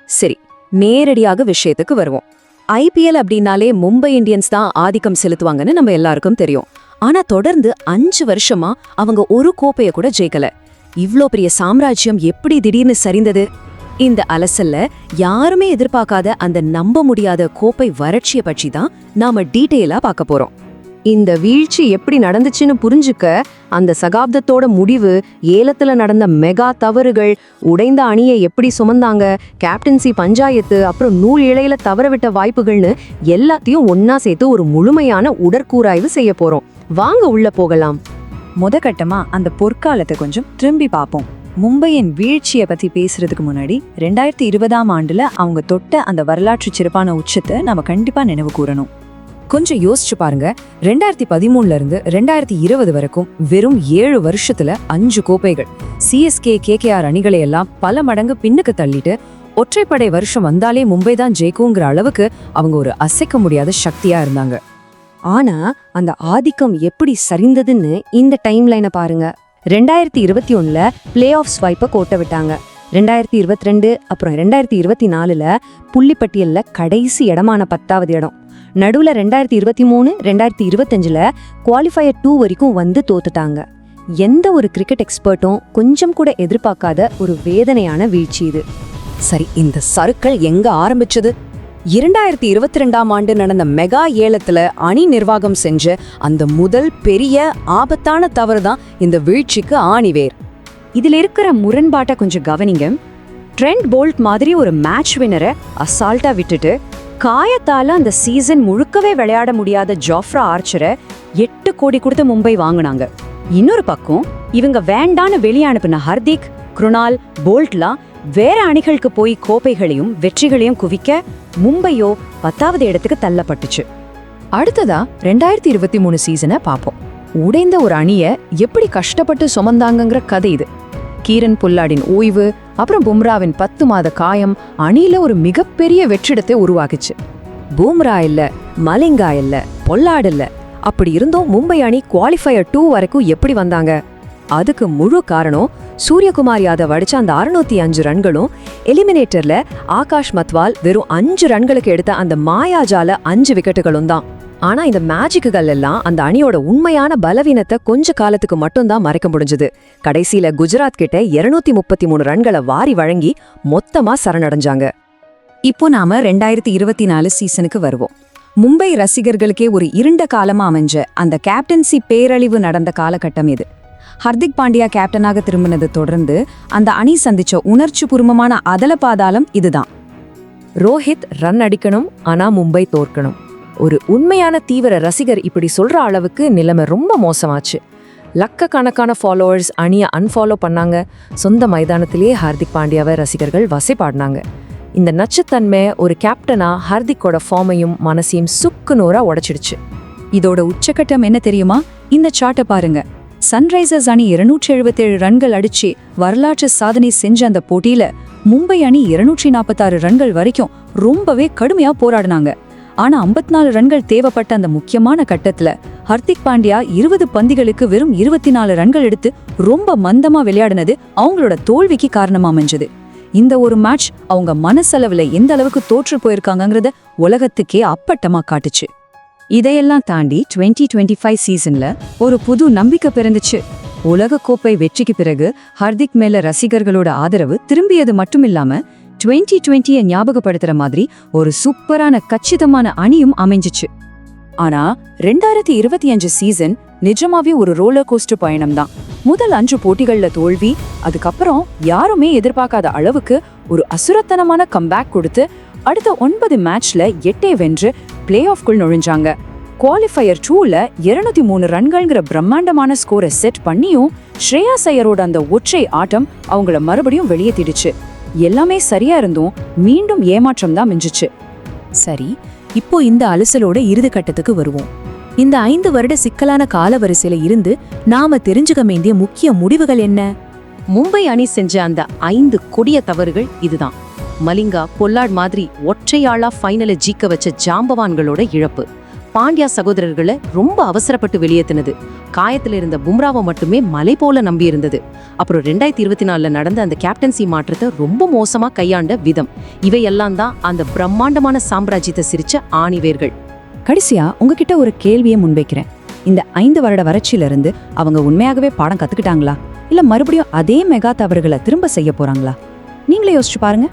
சரி, நேரடியாக விஷயத்துக்கு வருவோம். ஐபிஎல் அப்படின்னாலே மும்பை இந்தியன்ஸ் தான் ஆதிக்கம் செலுத்துவாங்கன்னு நம்ம எல்லாருக்கும் தெரியும். ஆனா தொடர்ந்து 5 வருஷமா அவங்க ஒரு கோப்பைய கூட ஜெயிக்கல. இவ்ளோ பெரிய சாம்ராஜ்யம் எப்படி திடீர்னு சரிந்தது? இந்த அலசல்ல யாருமே எதிர்பார்க்காத அந்த நம்ப முடியாத கோப்பை வறட்சியை பற்றி தான் நாம டீட்டெயிலா பார்க்க போறோம். இந்த வீழ்ச்சி எப்படி நடந்துச்சுன்னு புரிஞ்சுக்க அந்த சகாப்தத்தோட முடிவு, ஏலத்துல நடந்த மெகா தவறுகள், உடைந்த அணியை எப்படி சுமந்தாங்க, கேப்டன்சி பஞ்சாயத்து, அப்புறம் நூல் இழையில தவறவிட்ட வாய்ப்புகள்னு எல்லாத்தையும் ஒன்னா சேர்த்து ஒரு முழுமையான உடற்கூராய்வு செய்ய போறோம். வாங்க உள்ள போகலாம். முதற்கட்டமா அந்த பொற்காலத்தை கொஞ்சம் திரும்பி பார்ப்போம். மும்பையின் வீழ்ச்சியை பத்தி பேசுறதுக்கு முன்னாடி 2020ஆம் ஆண்டுல அவங்க தொட்ட அந்த வரலாற்று சிறப்பான உச்சத்தை நாம கண்டிப்பா நினைவு கூறணும். கொஞ்சம் யோசிச்சு பாருங்க. 2013 இருந்து 2020 வரைக்கும் வெறும் 7 வருஷத்துல 5 கோப்பைகள். சிஎஸ்கே, கேகேஆர் அணிகளை எல்லாம் பல மடங்கு பின்னுக்கு தள்ளிட்டு ஒற்றைப்படை வருஷம் வந்தாலே மும்பை தான் ஜெயிக்குங்கிற அளவுக்கு அவங்க ஒரு அசைக்க முடியாத சக்தியா இருந்தாங்க. ஆனா அந்த ஆதிக்கம் எப்படி சரிந்ததுன்னு இந்த டைம் லைனை பாருங்க. 2021ல பிளே ஆஃப் ஸ்வைப்பை கோட்டை விட்டாங்க. 2022 அப்புறம் 2024ல புள்ளிப்பட்டியல்ல கடைசி இடமான 10வது இடம். நடுவுல 2023, 2025ல குவாலிஃபயர் 2 வரைக்கும் வந்து தோத்துட்டாங்க. எந்த ஒரு கிரிக்கெட் எக்ஸ்பர்ட்டும் கொஞ்சம் கூட எதிர்பார்க்காத ஒரு வேதனையான வீழ்ச்சி இது. சரி, இந்த சறுக்கல் எங்க ஆரம்பிச்சது? 2022ஆம் ஆண்டு நடந்த மெகா ஏலத்துல அணி நிர்வாகம் செஞ்ச அந்த முதல் பெரிய ஆபத்தான தவறு தான் இந்த வீழ்ச்சிக்கு ஆணிவேர். இதுல இருக்கிற முரண்பாட்டை கொஞ்சம் கவனிங்க. ட்ரெண்ட் போல்ட் மாதிரி ஒரு மேட்ச் வின்னரை அசால்ட்டா விட்டுட்டு காயத்தால அந்த சீசன் முழுக்கவே விளையாட முடியாத ஜாஃப்ரா ஆர்ச்சரை 8 கோடி கொடுத்து மும்பை வாங்கினாங்க. இன்னொரு பக்கம் இவங்க வேண்டான்னு வெளியே அனுப்பின ஹர்திக், குருணால், போல்ட்லாம் வேற அணிகளுக்கு போய் கோப்பைகளையும் வெற்றிகளையும் குவிக்க மும்பையோ 10வது இடத்துக்கு தள்ளப்பட்டுச்சு. அடுத்ததா 2023 சீசனை பார்ப்போம். உடைந்த ஒரு அணிய எப்படி கஷ்டப்பட்டு சுமந்தாங்கங்கிற கதை இது. கீரன் பொல்லாடின் ஓய்வு, அப்புறம் பும்ராவின் 10 மாத காயம் அணியில ஒரு மிகப்பெரிய வெற்றிடத்தை உருவாக்குச்சு. பூம்ரா இல்ல, மலிங்கா இல்ல, பொல்லாடு இல்ல, அப்படி இருந்தும் மும்பை அணி குவாலிஃபயர் 2 வரைக்கும் எப்படி வந்தாங்க? அதுக்கு முழு காரணம் சூரியகுமார் யாதவ் அடிச்ச அந்த 605 ரன்களும், எலிமினேட்டர்ல ஆகாஷ் மத்வால் வெறும் 5 ரன்களுக்கு எடுத்த அந்த மாயாஜால 5 விக்கெட்டுகளும் தான். ஆனா இந்த மேஜிக்குகள் எல்லாம் அந்த அணியோட உண்மையான பலவீனத்தை கொஞ்ச காலத்துக்கு மட்டும்தான் மறைக்க முடிஞ்சது. கடைசியில குஜராத் கிட்ட 233 ரன்களை வாரி வழங்கி மொத்தமா சரணடைஞ்சாங்க. இப்போ நாம 2024 சீசனுக்கு வருவோம். மும்பை ரசிகர்களுக்கே ஒரு இருண்ட காலமா அமைஞ்ச அந்த கேப்டன்சி பேரழிவு நடந்த காலகட்டம் இது. ஹர்திக் பாண்டியா கேப்டனாக திரும்பினதை தொடர்ந்து அந்த அணி சந்திச்ச உணர்ச்சி பூர்வமான அதல பாதாளம் இதுதான். ரோஹித் ரன் அடிக்கணும், ஆனா மும்பை தோற்கணும். ஒரு உண்மையான தீவிர ரசிகர் இப்படி சொல்ற அளவுக்கு நிலைமை ரொம்ப மோசமாச்சு. லட்சக்கணக்கான ஃபாலோவர்ஸ் அணியை அன்ஃபாலோ பண்ணாங்க. சொந்த மைதானத்திலேயே ஹார்திக் பாண்டியாவை ரசிகர்கள் வசைப்பாடினாங்க. இந்த நச்சுத்தன்மை ஒரு கேப்டனா ஹார்திக்கோட ஃபார்மையும் மனசையும் சுக்குநூறா உடைச்சிடுச்சு. இதோட உச்சக்கட்டம் என்ன தெரியுமா? இந்த சார்ட்டை பாருங்க. சன்ரைசர்ஸ் அணி 277 ரன்கள் அடிச்சு வரலாற்று சாதனை செஞ்ச அந்த போட்டியில மும்பை அணி 246 ரன்கள் வரைக்கும் ரொம்பவே கடுமையா போராடினாங்க. ஆனா 54 ரன்கள் தேவைப்பட்ட அந்த முக்கியமான கட்டத்துல ஹர்திக் பாண்டியா 20 பந்துகளுக்கு வெறும் 24 ரன்கள் எடுத்து ரொம்ப மந்தமா விளையாடினது அவங்களோட தோல்விக்கு காரணமா அமைஞ்சது. இந்த ஒரு மேட்ச் அவங்க மனசளவுல எந்த அளவுக்கு தோற்று போயிருக்காங்கங்கிறத உலகத்துக்கே அப்பட்டமா காட்டுச்சு. இதையெல்லாம் தாண்டி 2025 சீசன்ல ஒரு புது நம்பிக்கை பிறந்துச்சு. உலக கோப்பை வெற்றிக்கு பிறகு ஹர்திக் மேல ரசிகர்களோட ஆதரவு திரும்பியது மட்டுமில்லாம 2020 ஞாபகப்படுத்துற மாதிரி ஒரு சூப்பரான கச்சிதமான அணியும் அமைஞ்சிச்சு. ஆனா 2025 சீசன் நிஜமாவே ஒரு ரோலர் கோஸ்டர் பயணம் தான். முதல் 5 போட்டிகள்ல தோல்வி, அதுக்கப்புறம் யாருமே எதிர்பார்க்காத அளவுக்கு ஒரு அசுரத்தனமான கம்பேக் கொடுத்து அடுத்த 9 மேட்ச்ல 8 வென்று பிளே ஆஃப்குள் நுழைஞ்சாங்க. குவாலிஃபயர் 2ல 203 ரன்கள்ங்கிற பிரம்மாண்டமான ஸ்கோரை செட் பண்ணியும் ஸ்ரேயாஸ் ஐயரோட அந்த ஒற்றை ஆட்டம் அவங்கள மறுபடியும் வெளியேற்றிடுச்சு. எல்லாமே சரியா இருந்தும் மீண்டும் ஏமாற்றம் தான் மிஞ்சிச்சு. சரி, இப்போ இந்த அலசலோட இறுதி கட்டத்துக்கு வருவோம். இந்த 5 வருட சிக்கலான காலவரிசையில இருந்து நாம தெரிஞ்சுக்க வேண்டிய முக்கிய முடிவுகள் என்ன? மும்பை அணி செஞ்ச அந்த 5 கொடிய தவறுகள் இதுதான். மலிங்கா, பொல்லாட் மாதிரி ஒற்றையாளா ஃபைனலை ஜீக்க வச்ச ஜாம்பவான்களோட இழப்பு. பாண்டியா சகோதரர்களை ரொம்ப அவசரப்பட்டு வெளியேத்தினது, காயத்துல இருந்த பும்ராவை மட்டுமே மலை போல நம்பி இருந்தது, அப்புறம் 2024 நடந்த அந்த கேப்டன்சி மாற்றத்தை ரொம்ப மோசமா கையாண்ட விதம், இவையெல்லாம் தான் அந்த பிரம்மாண்டமான சாம்ராஜ்யத்தை சிரிச்ச ஆணிவேர்கள். கடைசியா உங்ககிட்ட ஒரு கேள்வியை முன்வைக்கிறேன். இந்த 5 வருட வறட்சியில இருந்து அவங்க உண்மையாகவே பாடம் கத்துக்கிட்டாங்களா, இல்ல மறுபடியும் அதே மெகா தவறுகளை திரும்ப செய்ய போறாங்களா? நீங்களே யோசிச்சு பாருங்க.